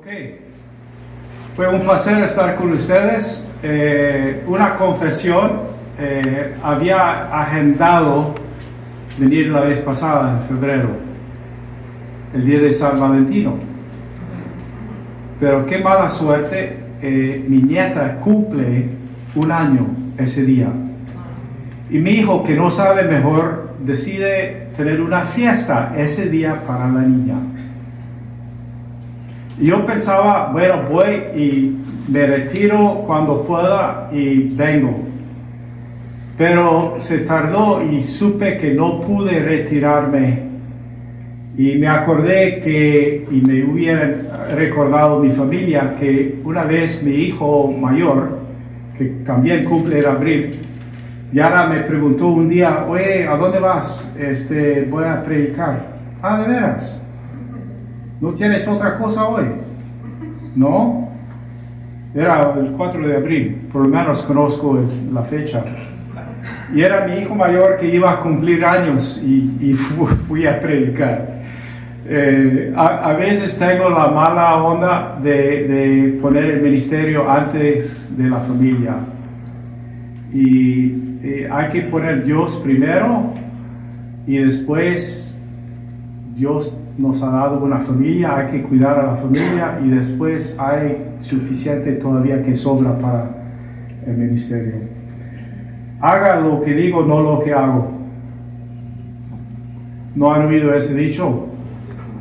Ok, fue un placer estar con ustedes. Una confesión, había agendado venir la vez pasada, en febrero, el día de San Valentino. Pero qué mala suerte, mi nieta cumple un año ese día. Y mi hijo, que no sabe mejor, decide tener una fiesta ese día para la niña. Y yo pensaba, bueno, voy y me retiro cuando pueda y vengo. Pero se tardó y supe que no pude retirarme. Y me acordé que, y me hubiera recordado mi familia, que una vez mi hijo mayor, que también cumple en abril, Yara me preguntó un día, oye, ¿a dónde vas? Voy a predicar. Ah, ¿de veras? ¿No tienes otra cosa hoy? ¿No? Era el 4 de abril, por lo menos conozco la fecha. Y era mi hijo mayor que iba a cumplir años y fui a predicar. A veces tengo la mala onda de poner el ministerio antes de la familia. Y hay que poner Dios primero y después Dios nos ha dado una familia, hay que cuidar a la familia y después hay suficiente todavía que sobra para el ministerio. Haga lo que digo, no lo que hago. ¿No han oído ese dicho?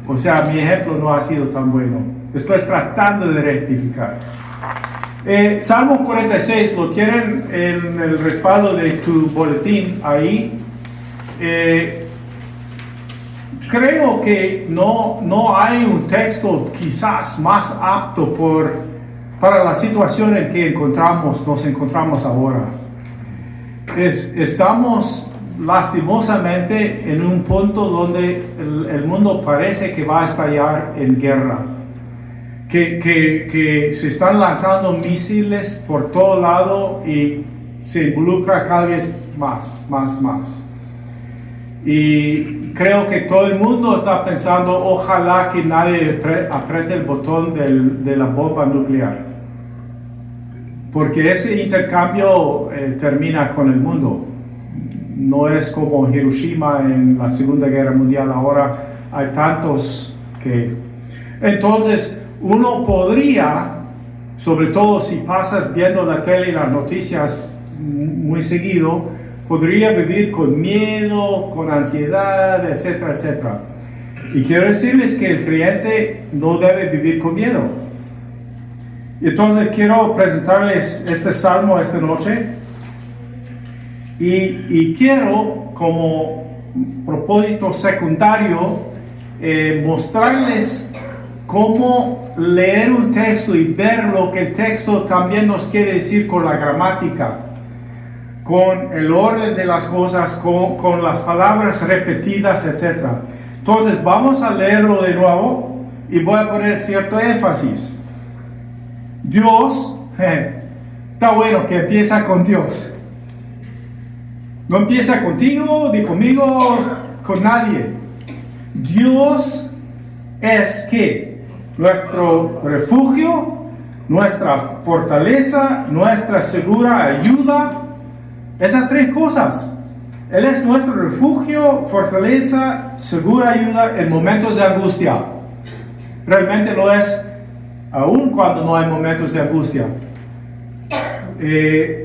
O sea, mi ejemplo no ha sido tan bueno. Estoy tratando de rectificar. Salmo 46, lo tienen en el respaldo de tu boletín ahí. Creo que no hay un texto quizás más apto para la situación en que nos encontramos ahora. Estamos lastimosamente en un punto donde el mundo parece que va a estallar en guerra. Que se están lanzando misiles por todo lado y se involucra cada vez más. Y creo que todo el mundo está pensando, ojalá que nadie apriete el botón de la bomba nuclear. Porque ese intercambio termina con el mundo. No es como Hiroshima en la Segunda Guerra Mundial, ahora hay tantos que... Entonces, uno podría, sobre todo si pasas viendo la tele y las noticias muy seguido, podría vivir con miedo, con ansiedad, etcétera, etcétera. Y quiero decirles que el creyente no debe vivir con miedo. Entonces quiero presentarles este salmo esta noche y quiero como propósito secundario mostrarles cómo leer un texto y ver lo que el texto también nos quiere decir con la gramática, con el orden de las cosas, con las palabras repetidas, etc. Entonces vamos a leerlo de nuevo y voy a poner cierto énfasis. Dios, está bueno que empieza con Dios. No empieza contigo, ni conmigo, con nadie. Dios es ¿qué? Nuestro refugio, nuestra fortaleza, nuestra segura ayuda. Esas tres cosas. Él es nuestro refugio, fortaleza, segura ayuda en momentos de angustia. Realmente lo es aún cuando no hay momentos de angustia.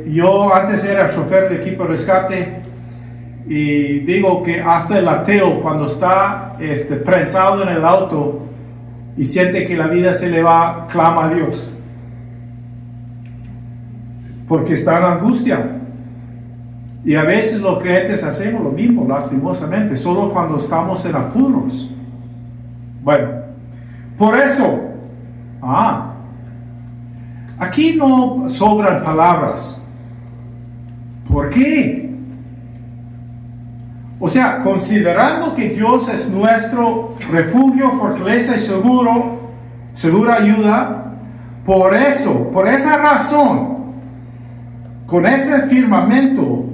Yo antes era chofer de equipo de rescate y digo que hasta el ateo cuando está prensado en el auto y siente que la vida se le va, clama a Dios. Porque está en angustia. Y a veces los creyentes hacemos lo mismo, lastimosamente, solo cuando estamos en apuros. Bueno, por eso, aquí no sobran palabras. ¿Por qué? O sea, considerando que Dios es nuestro refugio, fortaleza y segura ayuda, por esa razón, con ese firmamento,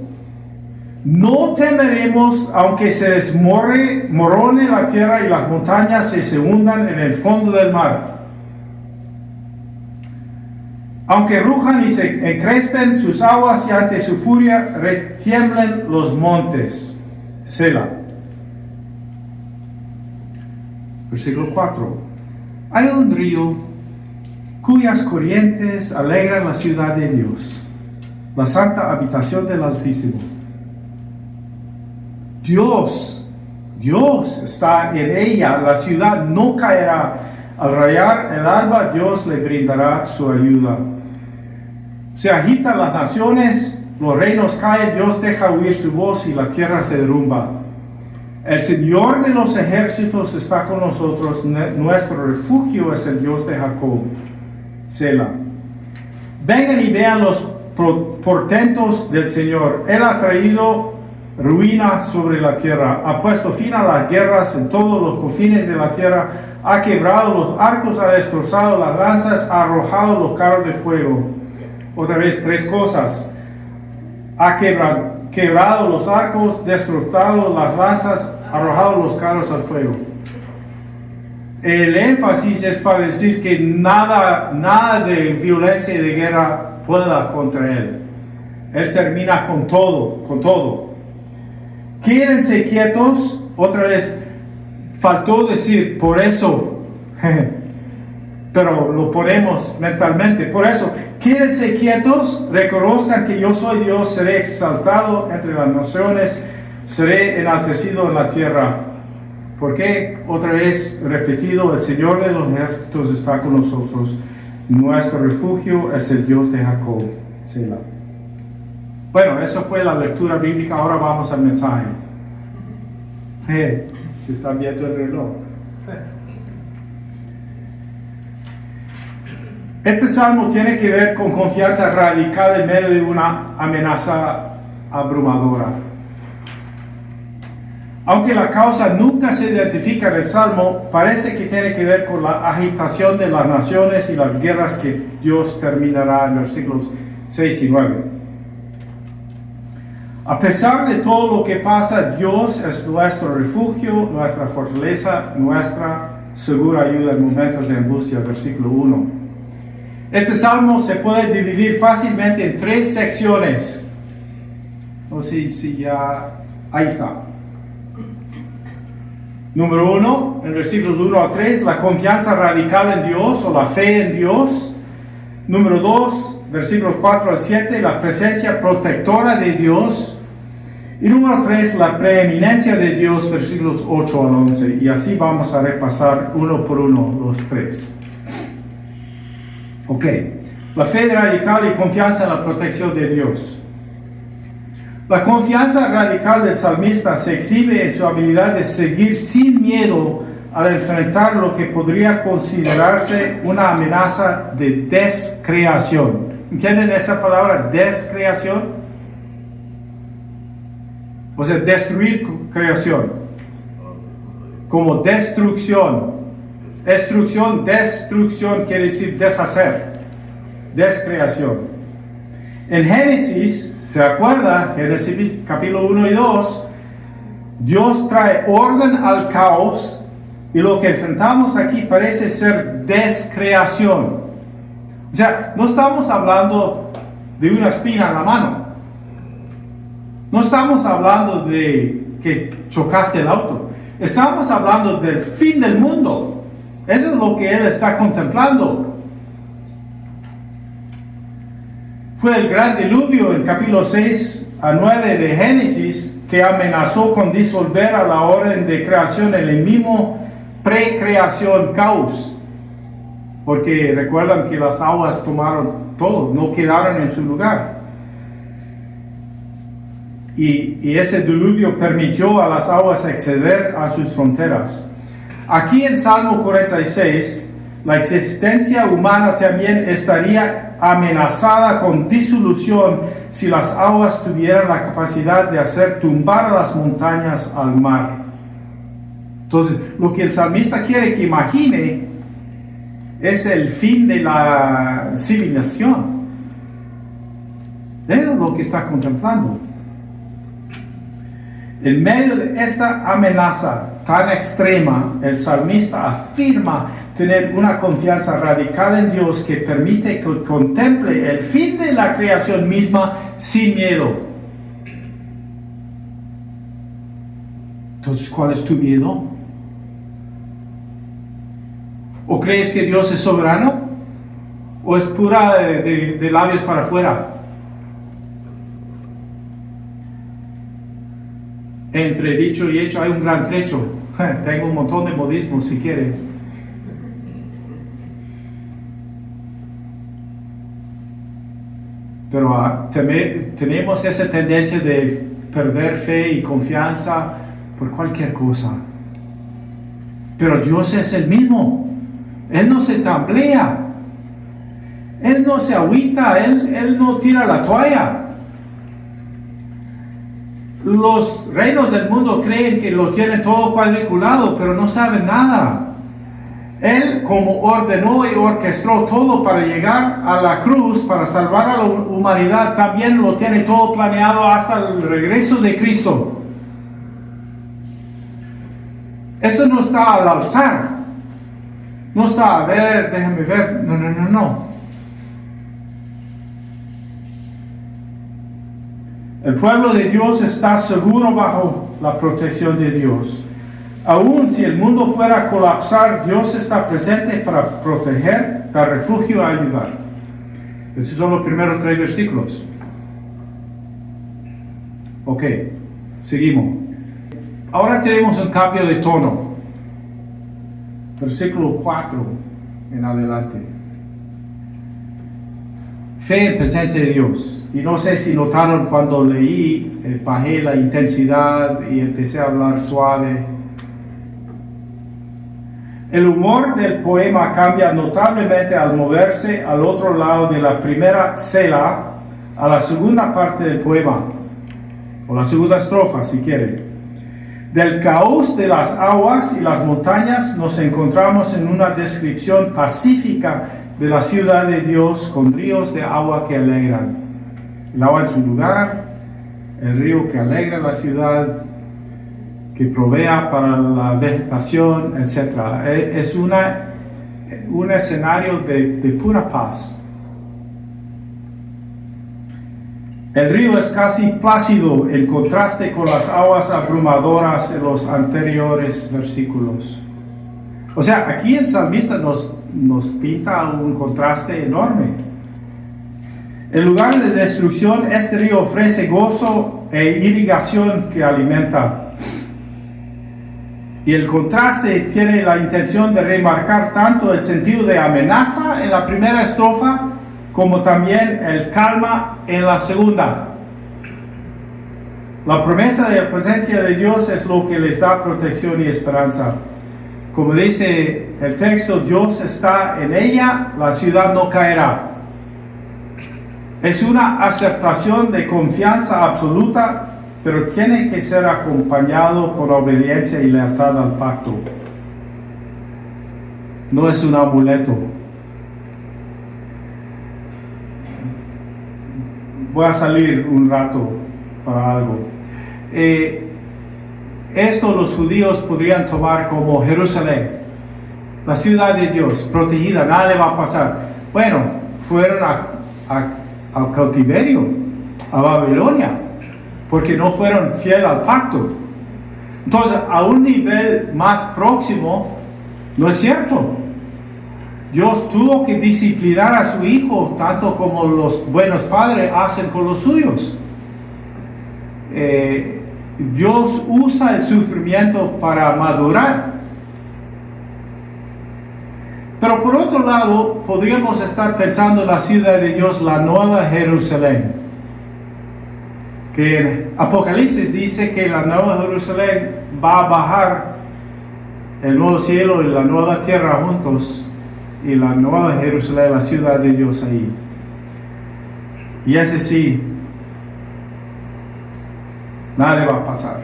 no temeremos aunque se desmorone la tierra y las montañas se hundan en el fondo del mar. Aunque rujan y se encrespen sus aguas y ante su furia retiemblen los montes. Selah. Versículo 4. Hay un río cuyas corrientes alegran la ciudad de Dios, la santa habitación del Altísimo. Dios está en ella, la ciudad no caerá. Al rayar el alba, Dios le brindará su ayuda. Se agitan las naciones, los reinos caen, Dios deja oír su voz y la tierra se derrumba. El Señor de los ejércitos está con nosotros, nuestro refugio es el Dios de Jacob. Selah. Vengan y vean los portentos del Señor. Él ha traído ruina sobre la tierra, ha puesto fin a las guerras en todos los confines de la tierra, ha quebrado los arcos, ha destrozado las lanzas, ha arrojado los carros de fuego. Otra vez, tres cosas. Ha quebrado los arcos, destrozado las lanzas, arrojado los carros al fuego. El énfasis es para decir que nada de violencia y de guerra pueda contra él. Él termina con todo. Quédense quietos. Otra vez, faltó decir por eso, pero lo ponemos mentalmente. Por eso, quédense quietos, reconozcan que yo soy Dios, seré exaltado entre las naciones, seré enaltecido en la tierra. Porque, otra vez repetido, el Señor de los ejércitos está con nosotros. Nuestro refugio es el Dios de Jacob. Selah. Bueno, eso fue la lectura bíblica. Ahora vamos al mensaje. Se está viendo el reloj. Este salmo tiene que ver con confianza radical en medio de una amenaza abrumadora. Aunque la causa nunca se identifica en el salmo, parece que tiene que ver con la agitación de las naciones y las guerras que Dios terminará en versículos 6 y 9. A pesar de todo lo que pasa, Dios es nuestro refugio, nuestra fortaleza, nuestra segura ayuda en momentos de angustia. Versículo 1. Este salmo se puede dividir fácilmente en tres secciones. Ahí está. Número 1, en versículos 1 a 3, la confianza radical en Dios o la fe en Dios. Número 2, versículos 4 al 7, la presencia protectora de Dios. Y número 3, la preeminencia de Dios, versículos 8 al 11. Y así vamos a repasar uno por uno los tres. Ok, la fe radical y confianza en la protección de Dios. La confianza radical del salmista se exhibe en su habilidad de seguir sin miedo al enfrentar lo que podría considerarse una amenaza de descreación. ¿Entienden esa palabra, descreación? O sea, destruir creación. Como destrucción. Destrucción quiere decir deshacer. Descreación. En Génesis, ¿se acuerda? Génesis capítulo 1 y 2, Dios trae orden al caos y lo que enfrentamos aquí parece ser descreación. O sea, no estamos hablando de una espina en la mano. No estamos hablando de que chocaste el auto. Estamos hablando del fin del mundo. Eso es lo que él está contemplando. Fue el gran diluvio en capítulo 6 a 9 de Génesis que amenazó con disolver a la orden de creación en el mismo precreación caos. Porque recuerdan que las aguas tomaron todo, no quedaron en su lugar. Y ese diluvio permitió a las aguas exceder a sus fronteras. Aquí en Salmo 46, la existencia humana también estaría amenazada con disolución si las aguas tuvieran la capacidad de hacer tumbar a las montañas al mar. Entonces, lo que el salmista quiere que imagine es el fin de la civilización. Es lo que está contemplando. En medio de esta amenaza, tan extrema, el salmista afirma tener una confianza radical en Dios que permite que contemple el fin de la creación misma sin miedo. Entonces, ¿cuál es tu miedo? ¿O crees que Dios es soberano? ¿O es pura de labios para afuera? Entre dicho y hecho hay un gran trecho. Tengo un montón de modismos si quieren. Pero tenemos esa tendencia de perder fe y confianza por cualquier cosa. Pero Dios es el mismo. Él no se tamblea. Él no se agüita. Él no tira la toalla. Los reinos del mundo creen que lo tienen todo cuadriculado, pero no saben nada. Él, como ordenó y orquestó todo para llegar a la cruz, para salvar a la humanidad, también lo tiene todo planeado hasta el regreso de Cristo. Esto no está al alzar. No está, a ver, déjame ver. No. El pueblo de Dios está seguro bajo la protección de Dios. Aun si el mundo fuera a colapsar, Dios está presente para proteger, dar refugio y ayudar. Esos son los primeros 3 versículos. Ok, seguimos. Ahora tenemos un cambio de tono. Versículo 4 en adelante. Fe en presencia de Dios. Y no sé si notaron cuando leí, bajé la intensidad y empecé a hablar suave. El humor del poema cambia notablemente al moverse al otro lado de la primera cela a la segunda parte del poema, o la segunda estrofa si quiere. Del caos de las aguas y las montañas nos encontramos en una descripción pacífica de la ciudad de Dios con ríos de agua que alegran. El agua en su lugar, el río que alegra la ciudad, que provea para la vegetación, etc. Es un escenario de pura paz. El río es casi plácido en contraste con las aguas abrumadoras en los anteriores versículos. O sea, aquí el salmista nos pinta un contraste enorme. En lugar de destrucción, este río ofrece gozo e irrigación que alimenta. Y el contraste tiene la intención de remarcar tanto el sentido de amenaza en la primera estrofa, como también el calma en la segunda. La promesa de la presencia de Dios es lo que les da protección y esperanza. Como dice el texto, Dios está en ella, la ciudad no caerá. Es una aceptación de confianza absoluta, pero tiene que ser acompañado con obediencia y lealtad al pacto. No es un amuleto. Voy a salir un rato para algo. Esto los judíos podrían tomar como Jerusalén, la ciudad de Dios, protegida, nada le va a pasar. Bueno, fueron al cautiverio, a Babilonia, porque no fueron fieles al pacto. Entonces, a un nivel más próximo, no es cierto. Dios tuvo que disciplinar a su hijo, tanto como los buenos padres hacen con los suyos. Dios usa el sufrimiento para madurar. Pero por otro lado, podríamos estar pensando en la ciudad de Dios, la nueva Jerusalén. Que en Apocalipsis dice que la nueva Jerusalén va a bajar el nuevo cielo y la nueva tierra juntos. Y la nueva Jerusalén, la ciudad de Dios ahí. Y ese sí, nada va a pasar.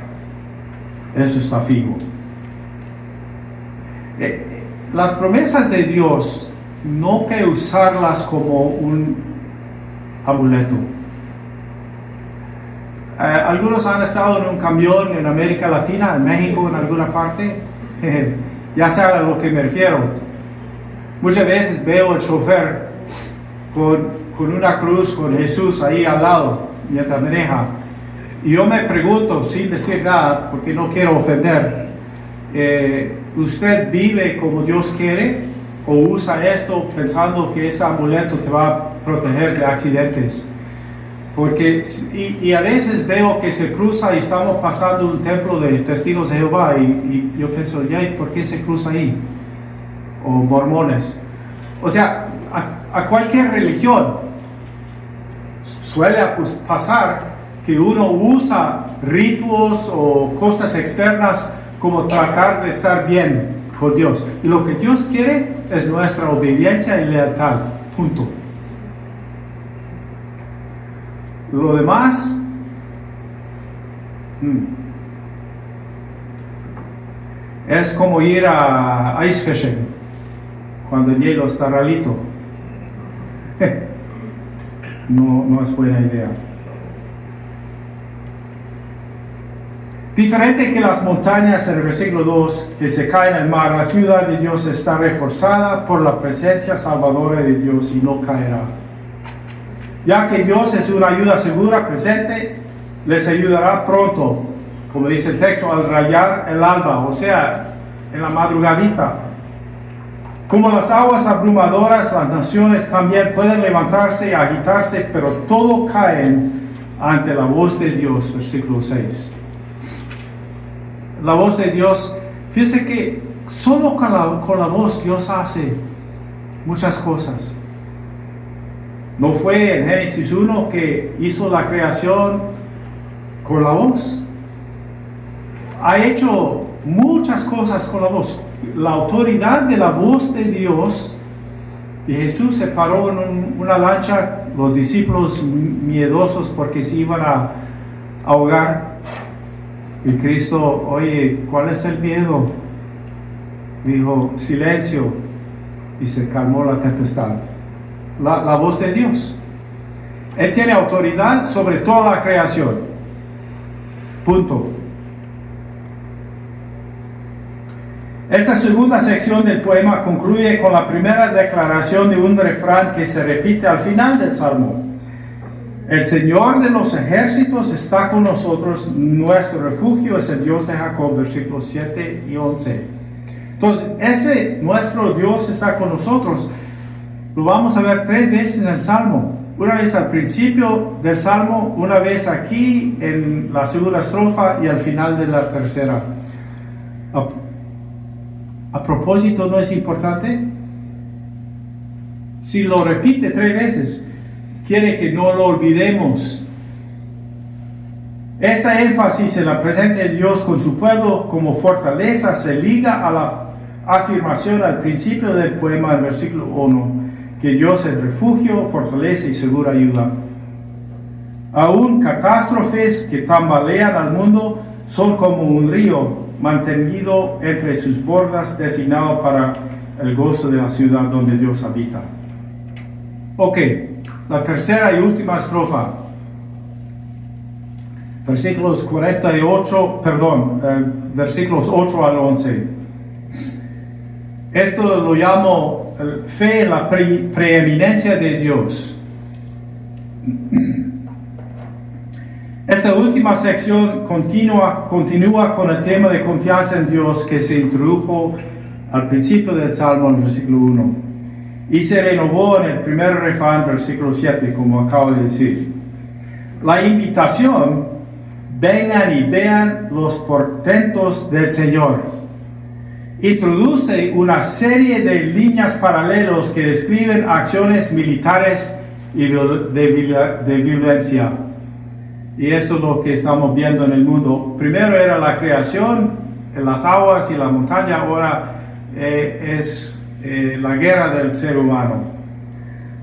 Eso está fijo. Las promesas de Dios no hay que usarlas como un amuleto. Algunos han estado en un camión en América Latina, en México, en alguna parte. Ya saben a lo que me refiero. Muchas veces veo el chofer con una cruz, con Jesús ahí al lado, mientras maneja. Y yo me pregunto, sin decir nada, porque no quiero ofender, ¿usted vive como Dios quiere? ¿O usa esto pensando que ese amuleto te va a proteger de accidentes? Porque, y a veces veo que se cruza y estamos pasando un templo de testigos de Jehová y yo pienso, ¿y por qué se cruza ahí? O mormones. O sea, a cualquier religión suele pasar que uno usa ritos o cosas externas como tratar de estar bien con Dios. Y lo que Dios quiere es nuestra obediencia y lealtad. Punto. Lo demás, es como ir a ice fishing cuando el hielo está ralito. No es buena idea. Diferente que las montañas en el versículo 2 que se caen al mar, la ciudad de Dios está reforzada por la presencia salvadora de Dios y no caerá. Ya que Dios es una ayuda segura, presente, les ayudará pronto, como dice el texto, al rayar el alba, o sea, en la madrugadita. Como las aguas abrumadoras, las naciones también pueden levantarse y agitarse, pero todo caen ante la voz de Dios, versículo 6. La voz de Dios, fíjese que solo con la voz Dios hace muchas cosas. ¿No fue en Génesis 1 que hizo la creación con la voz? Ha hecho muchas cosas con la voz. La autoridad de la voz de Dios. Y Jesús se paró en una lancha, los discípulos miedosos porque se iban a ahogar. Y Cristo, oye, ¿cuál es el miedo? Dijo, silencio. Y se calmó la tempestad. La voz de Dios. Él tiene autoridad sobre toda la creación. Punto. Esta segunda sección del poema concluye con la primera declaración de un refrán que se repite al final del Salmo. El Señor de los ejércitos está con nosotros, nuestro refugio es el Dios de Jacob, versículos 7 y 11. Entonces, ese nuestro Dios está con nosotros. Lo vamos a ver 3 veces en el Salmo. Una vez al principio del Salmo, una vez aquí en la segunda estrofa y al final de la tercera. A propósito, ¿no es importante? Si lo repite 3 veces, quiere que no lo olvidemos. Esta énfasis en la presencia de Dios con su pueblo como fortaleza se liga a la afirmación al principio del poema, el versículo 1, que Dios es refugio, fortaleza y segura ayuda. Aún catástrofes que tambalean al mundo son como un río mantenido entre sus bordas, designado para el gozo de la ciudad donde Dios habita. Ok, la tercera y última estrofa. Versículos 8 al 11. Esto lo llamo fe en la preeminencia de Dios. Esta última sección continúa con el tema de confianza en Dios que se introdujo al principio del Salmo, en el versículo 1. Y se renovó en el primer refrán, versículo 7, como acabo de decir. La invitación, vengan y vean los portentos del Señor, introduce una serie de líneas paralelas que describen acciones militares y de violencia. Y eso es lo que estamos viendo en el mundo. Primero era la creación, en las aguas y la montaña, ahora es la guerra del ser humano.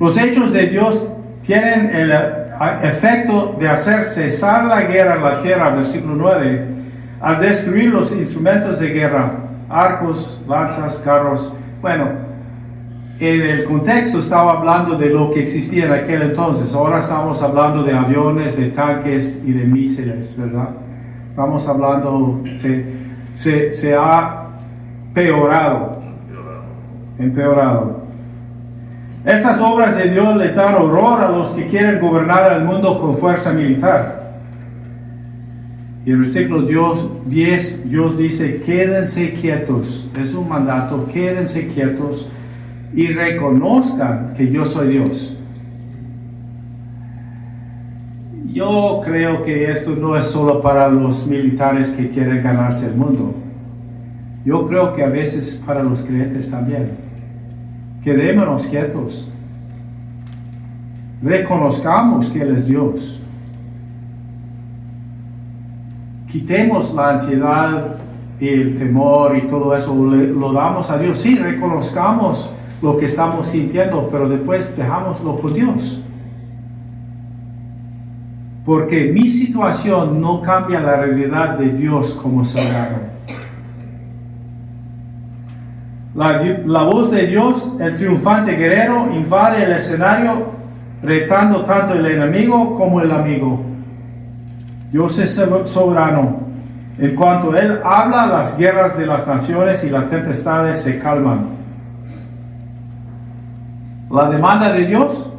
Los hechos de Dios tienen el efecto de hacer cesar la guerra en la tierra, versículo 9, al destruir los instrumentos de guerra, arcos, lanzas, carros. Bueno, en el contexto estaba hablando de lo que existía en aquel entonces. Ahora estamos hablando de aviones, de tanques y de misiles, ¿verdad? Estamos hablando, se ha empeorado. Estas obras de Dios le dan horror a los que quieren gobernar el mundo con fuerza militar. Y el versículo 10, Dios dice, quédense quietos. Es un mandato, quédense quietos y reconozcan que yo soy Dios. Yo creo que esto no es solo para los militares que quieren ganarse el mundo. Yo creo que a veces para los creyentes también. Quedémonos quietos. Reconozcamos que Él es Dios. Quitemos la ansiedad y el temor y todo eso, lo damos a Dios. Sí, reconozcamos lo que estamos sintiendo, pero después dejámoslo por Dios. Porque mi situación no cambia la realidad de Dios como soberano. La voz de Dios, el triunfante guerrero, invade el escenario, retando tanto el enemigo como el amigo. Dios es soberano. En cuanto Él habla, las guerras de las naciones y las tempestades se calman. La demanda de Dios,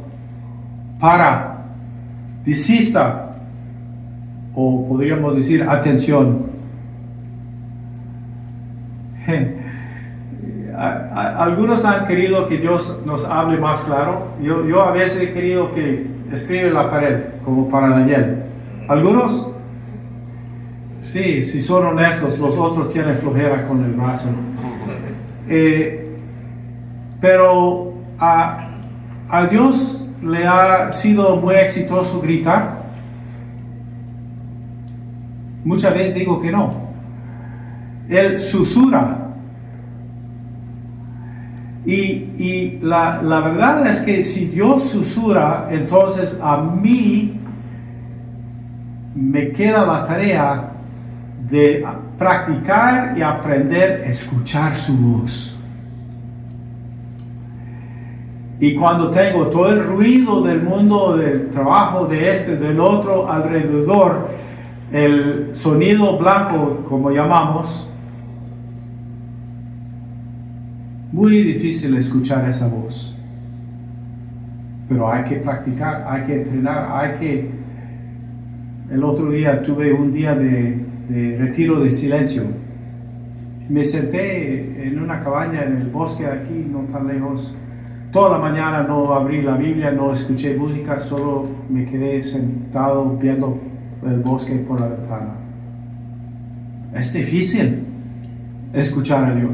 desista, o podríamos decir, atención. Algunos han querido que Dios nos hable más claro. Yo a veces he querido que escriba en la pared, como para Daniel. Algunos, sí, si son honestos, los otros tienen flojera con el brazo. Pero a Dios le ha sido muy exitoso gritar. Muchas veces digo que no. Él susurra. Y la verdad es que si Dios susurra, entonces a mí me queda la tarea de practicar y aprender a escuchar su voz. Y cuando tengo todo el ruido del mundo, del trabajo, de este, del otro, alrededor, el sonido blanco, como llamamos, muy difícil escuchar esa voz. Pero hay que practicar, hay que entrenar, El otro día tuve un día de retiro de silencio. Me senté en una cabaña en el bosque aquí, no tan lejos. Toda la mañana no abrí la Biblia, no escuché música, solo me quedé sentado viendo el bosque por la ventana. Es difícil escuchar a Dios.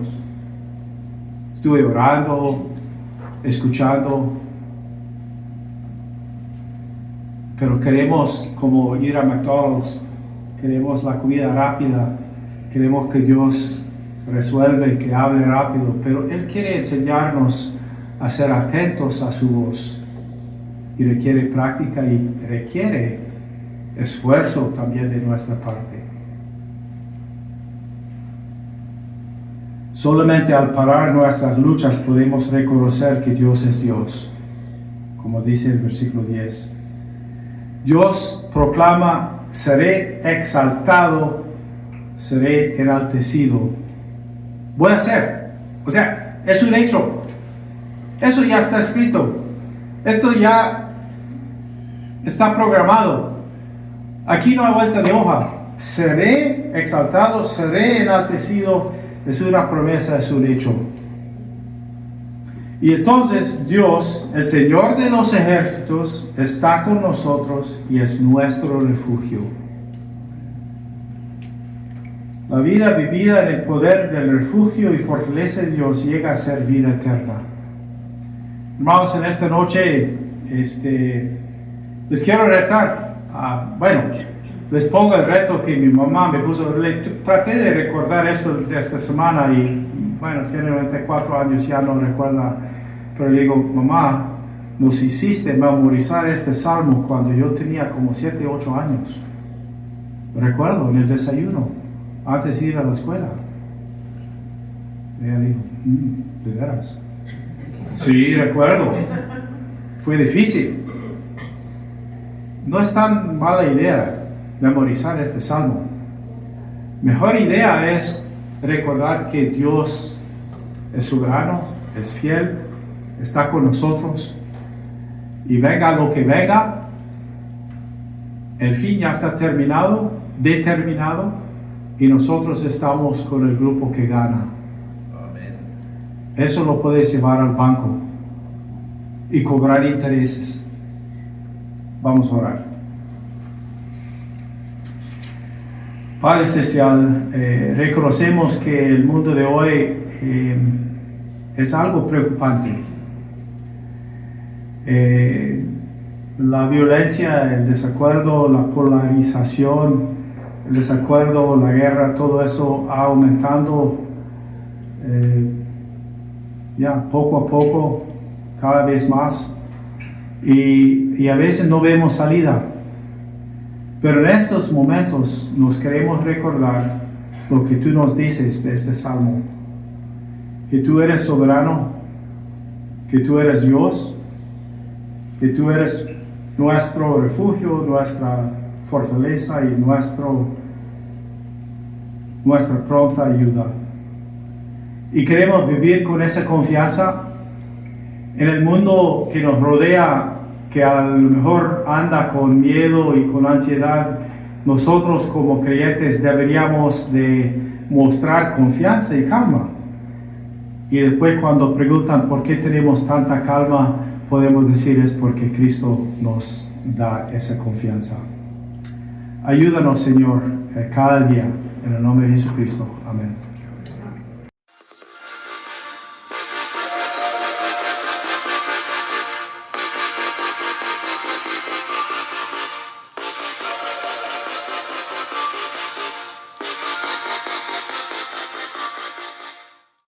Estuve orando, escuchando, pero queremos como ir a McDonald's, queremos la comida rápida, queremos que Dios resuelva, que hable rápido, pero Él quiere enseñarnos a ser atentos a su voz y requiere práctica y requiere esfuerzo también de nuestra parte. Solamente al parar nuestras luchas podemos reconocer que Dios es Dios, como dice el versículo 10. Dios proclama, seré exaltado, seré enaltecido. Voy a ser, o sea, es un hecho. Eso ya está escrito. Esto ya está programado. Aquí no hay vuelta de hoja. Seré exaltado, seré enaltecido. Es una promesa, es un hecho. Y entonces Dios, el Señor de los ejércitos, está con nosotros y es nuestro refugio. La vida vivida en el poder del refugio y fortaleza de Dios llega a ser vida eterna. Hermanos, en esta noche les quiero retar. Les pongo el reto que mi mamá me puso. Traté de recordar esto de esta semana y tiene 94 años, ya no recuerda. Pero le digo, mamá, nos hiciste memorizar este salmo cuando yo tenía como 7, 8 años. Recuerdo, en el desayuno, antes de ir a la escuela. Ella dijo, de veras. Sí, recuerdo. Fue difícil. No es tan mala idea memorizar este salmo. Mejor idea es recordar que Dios es soberano, es fiel, está con nosotros. Y venga lo que venga, el fin ya está terminado, determinado, y nosotros estamos con el grupo que gana. Amén. Eso lo puedes llevar al banco y cobrar intereses. Vamos a orar. Padre Celestial, reconocemos que el mundo de hoy es algo preocupante. La violencia, el desacuerdo, la polarización, el desacuerdo, la guerra, todo eso ha aumentado ya poco a poco, cada vez más, y a veces no vemos salida. Pero en estos momentos nos queremos recordar lo que tú nos dices de este salmo, que tú eres soberano, que tú eres Dios, que tú eres nuestro refugio, nuestra fortaleza y nuestra pronta ayuda. Y queremos vivir con esa confianza en el mundo que nos rodea, que a lo mejor anda con miedo y con ansiedad. Nosotros como creyentes deberíamos de mostrar confianza y calma. Y después cuando preguntan por qué tenemos tanta calma, podemos decir es porque Cristo nos da esa confianza. Ayúdanos, Señor, cada día, en el nombre de Jesucristo. Amén.